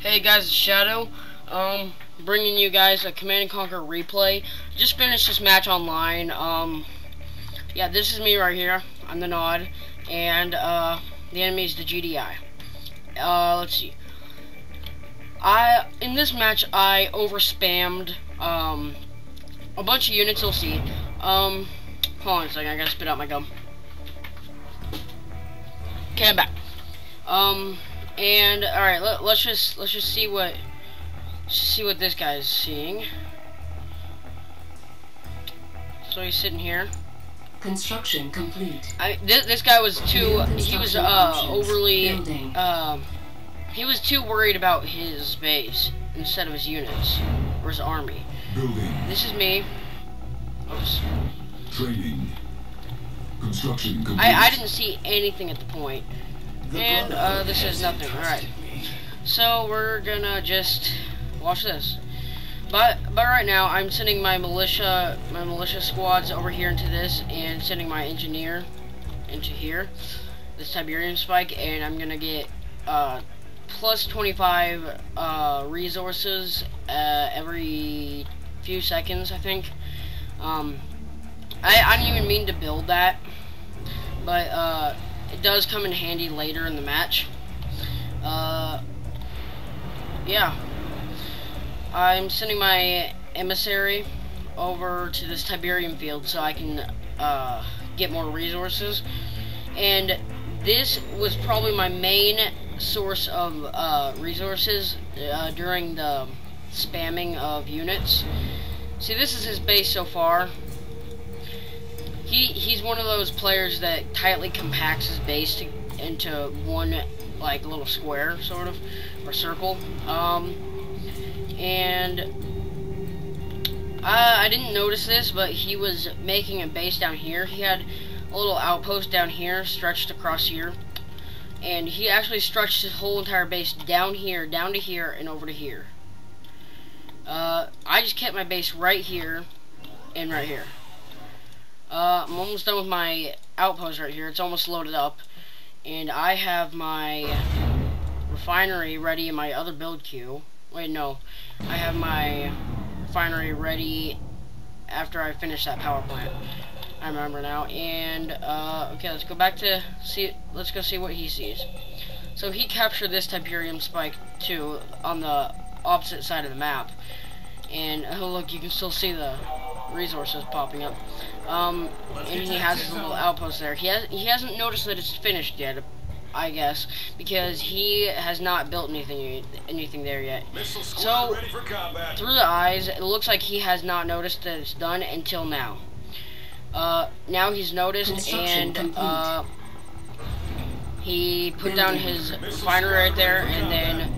Hey guys, it's Shadow. Bringing you guys a Command & Conquer replay. Just finished this match online. Yeah, this is me right here. I'm the Nod, and the enemy is the GDI. Let's see. In this match I overspammed a bunch of units. You'll see. Hold on a second. I gotta spit out my gum. Okay, I'm back. And all right, let's just see what this guy's seeing. So he's sitting here. Construction complete. This guy was too. He was overly. He was too worried about his base instead of his units or his army. Building. This is me. Oops. Training. Construction complete. I didn't see anything at the point. And this is nothing. Alright. So we're gonna just watch this. But right now I'm sending my militia squads over here into this, and sending my engineer into here. This Tiberium spike, and I'm gonna get plus 25 resources every few seconds, I think. I didn't even mean to build that, but it does come in handy later in the match. Yeah. I'm sending my emissary over to this Tiberium field so I can get more resources. And this was probably my main source of resources during the spamming of units. See, this is his base so far. He's one of those players that tightly compacts his base into one, like, little square, sort of, or circle. And I didn't notice this, but he was making a base down here. He had a little outpost down here, stretched across here, and he actually stretched his whole entire base down here, down to here, and over to here. I just kept my base right here and right here. I'm almost done with my outpost right here. It's almost loaded up. And I have my refinery ready in my other build queue. Wait, no. I have my refinery ready after I finish that power plant. I remember now. And, okay, let's go back to see. Let's go see what he sees. So he captured this Tiberium spike, too, on the opposite side of the map. And, oh, look, you can still see the resources popping up. And he has his little outpost there. He hasn't noticed that it's finished yet, I guess, because he has not built anything there yet. So through the eyes, it looks like he has not noticed that it's done until now. Now he's noticed, and he put down his refinery right there, and then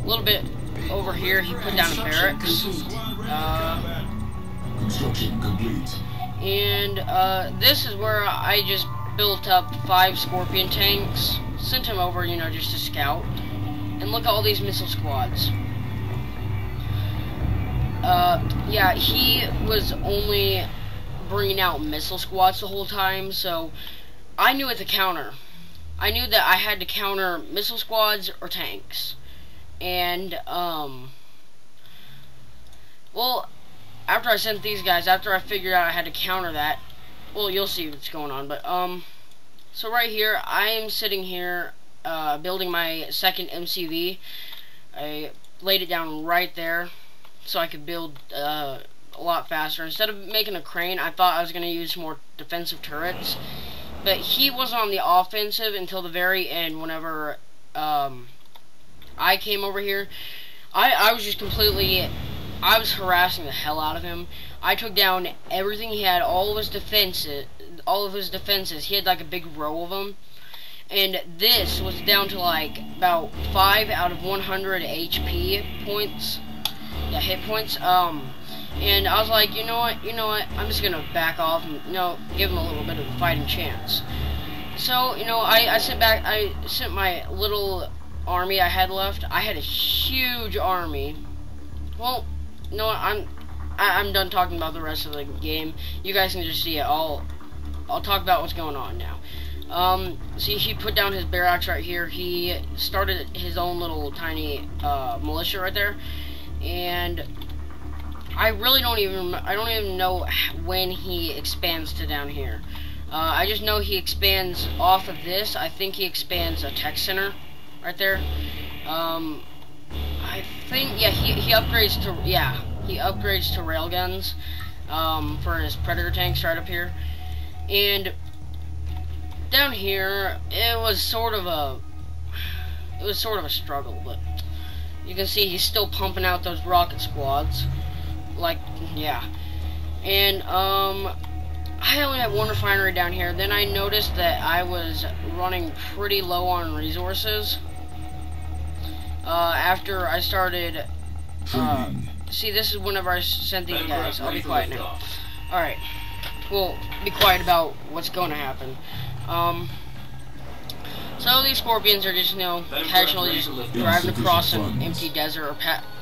a little bit over here he put down a barracks. Construction complete. And this is where I just built up 5 Scorpion tanks, sent him over, you know, just to scout. And look at all these missile squads. Yeah, he was only bringing out missile squads the whole time, so I knew what to counter. I knew that I had to counter missile squads or tanks. And, well, after I sent these guys, after I figured out I had to counter that, well, you'll see what's going on, but, so right here, I am sitting here, building my second MCV. I laid it down right there, so I could build, a lot faster. Instead of making a crane, I thought I was going to use more defensive turrets, but he wasn't on the offensive until the very end, whenever, I came over here. I was just completely... I was harassing the hell out of him. I took down everything he had, all of his defenses. He had like a big row of them. And this was down to like about 5 out of 100 HP points. Yeah, hit points. And I was like, you know what? I'm just gonna back off and, you know, give him a little bit of a fighting chance. So, you know, I sent my little army I had left. I had a huge army. Well, no, I'm done talking about the rest of the game. You guys can just see it. I'll talk about what's going on now. See, he put down his barracks right here. He started his own little tiny militia right there, and I don't even know when he expands to down here. I just know he expands off of this. I think he expands a tech center right there. I think, yeah, he upgrades to railguns for his Predator tanks right up here. And down here, it was sort of a struggle, but you can see he's still pumping out those rocket squads. Like, yeah. And I only have one refinery down here. Then I noticed that I was running pretty low on resources. After I started, see, this is whenever I sent these guys. I'll be quiet now. Alright. Well, be quiet about what's going to happen. So these Scorpions are just, you know, casually just driving across an empty desert or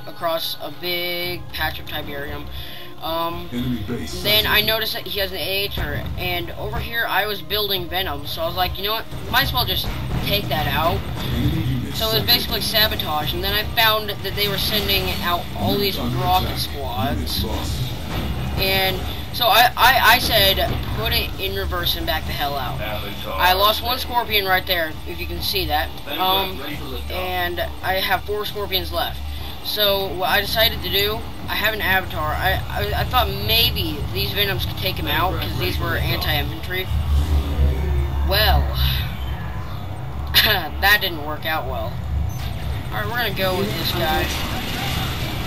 across a big patch of Tiberium. Then I noticed that he has an AA turret, and over here I was building Venom, so I was like, you know what, might as well just take that out. So it was basically sabotage, and then I found that they were sending out all these rocket squads, and so I said, put it in reverse and back the hell out. I lost one Scorpion right there, if you can see that, and I have 4 Scorpions left. So what I decided to do, I have an Avatar. I thought maybe these Venoms could take him out, because these were anti-infantry. Well, that didn't work out well. Alright, we're gonna go with this guy.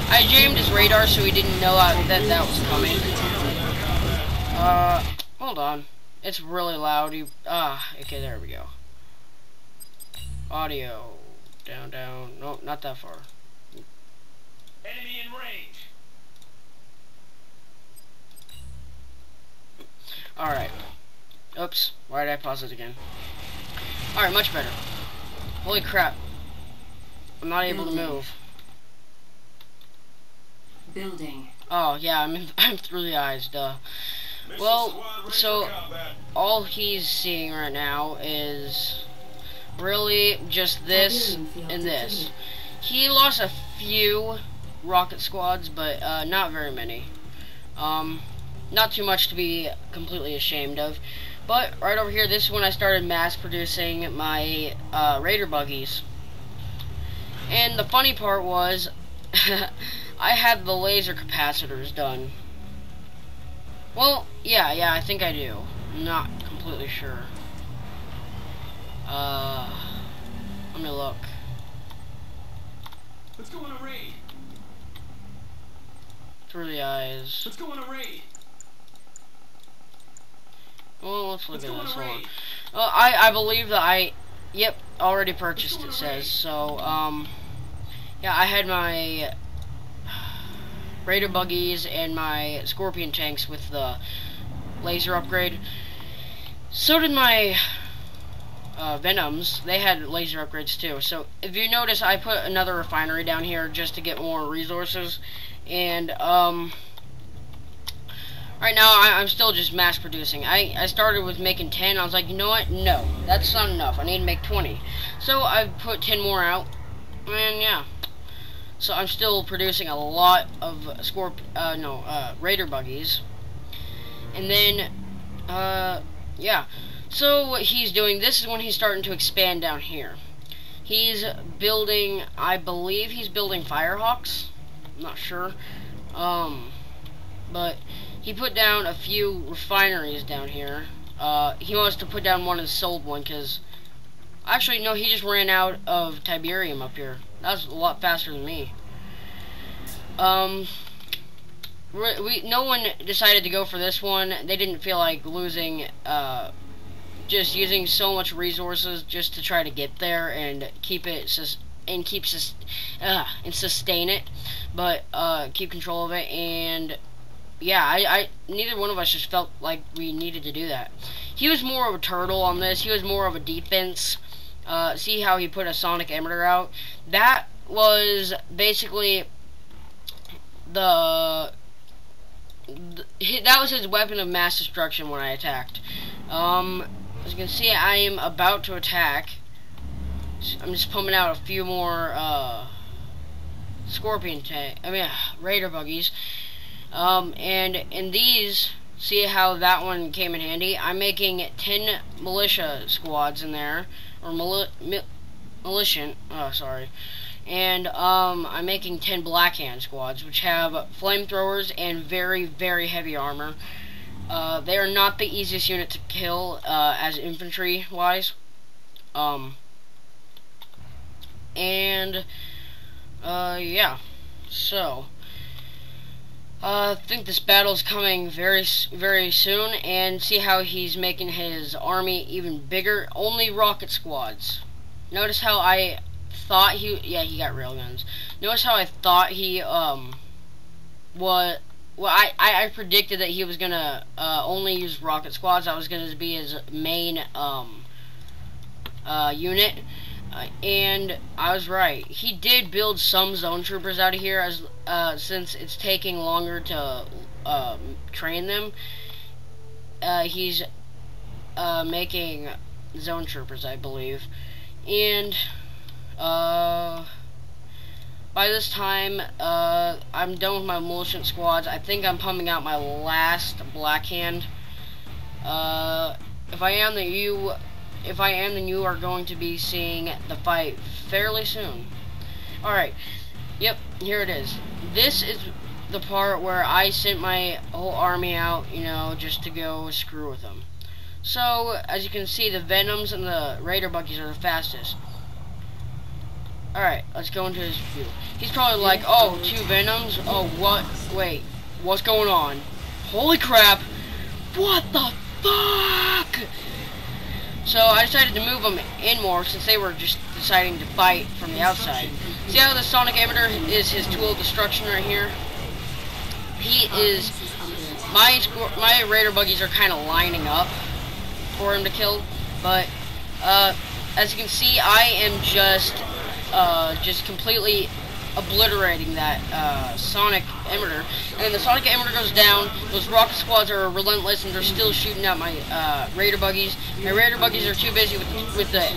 I jammed his radar so he didn't know that was coming. Hold on. It's really loud. Okay, there we go. Audio. Down. No, not that far. Enemy in range. Alright. Oops. Why did I pause it again? Alright, much better. Holy crap. I'm not able to move. Building. Oh, yeah, I'm through the eyes, duh. Well, so all he's seeing right now is really just this and this. He lost a few rocket squads, but not very many. Not too much to be completely ashamed of. But right over here, this is when I started mass producing my Raider buggies. And the funny part was, I had the laser capacitors done. Well, yeah, I think I do. I'm not completely sure. Let me look. Let's go on a raid. Through the eyes. Let's go on a raid. Well, let's look at this. Hold on. I believe that yep, already purchased, it says. So, yeah, I had my Raider buggies and my Scorpion tanks with the laser upgrade. So did my Venoms. They had laser upgrades too. So if you notice, I put another refinery down here just to get more resources. And right now I'm still just mass producing. I started with making 10. I was like, you know what? No, that's not enough. I need to make 20. So I put 10 more out. And yeah. So I'm still producing a lot of Raider buggies. And then, yeah. So what he's doing, this is when he's starting to expand down here. He's building, I believe he's building Firehawks. I'm not sure. But he put down a few refineries down here. He wants to put down one and sold one, because actually, no, he just ran out of Tiberium up here. That's a lot faster than me. No one decided to go for this one. They didn't feel like losing, just using so much resources just to try to get there and keep it, and sustain it, but keep control of it. And yeah, neither one of us just felt like we needed to do that. He was more of a turtle on this. He was more of a defense. See how he put a sonic emitter out? That was basically that was his weapon of mass destruction when I attacked. As you can see, I am about to attack. I'm just pumping out a few more Raider buggies. And in these, see how that one came in handy? I'm making 10 militia squads in there, or militant. Oh, sorry. And I'm making 10 Black Hand squads, which have flamethrowers and very, very heavy armor. They are not the easiest unit to kill as infantry wise. Yeah. So I think this battle's coming very, very soon, and see how he's making his army even bigger. Only rocket squads. Notice how I thought he got railguns. Notice how I thought he I predicted that he was gonna only use rocket squads. That was gonna be his main unit. And I was right. He did build some zone troopers out of here, as since it's taking longer to train them. He's making zone troopers, I believe. And by this time, I'm done with my militant squads. I think I'm pumping out my last Black Hand. If I am, then you are going to be seeing the fight fairly soon. Alright, yep, here it is. This is the part where I sent my whole army out, you know, just to go screw with them. So, as you can see, the Venoms and the Raider buggies are the fastest. Alright, let's go into his view. He's probably like, oh, 2 Venoms? Oh, what? Wait, what's going on? Holy crap! What the fuck? So I decided to move them in more, since they were just deciding to fight from the outside. See how the Sonic Emitter is his tool of destruction right here? He is... My Raider buggies are kind of lining up for him to kill, but as you can see, I am just completely obliterating that Sonic Emitter. And the Sonic Emitter goes down. Those rocket squads are relentless, and they're still shooting at my Raider buggies. My Raider buggies are too busy with the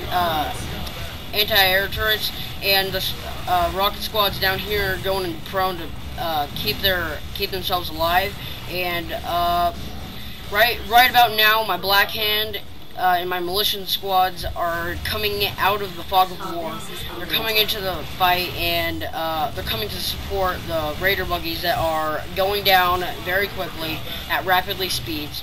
anti-air turrets, and the rocket squads down here are going prone to keep themselves alive. And right about now, my Black Hand and my militant squads are coming out of the fog of war. They're coming into the fight, and they're coming to support the Raider buggies that are going down very quickly at rapidly speeds.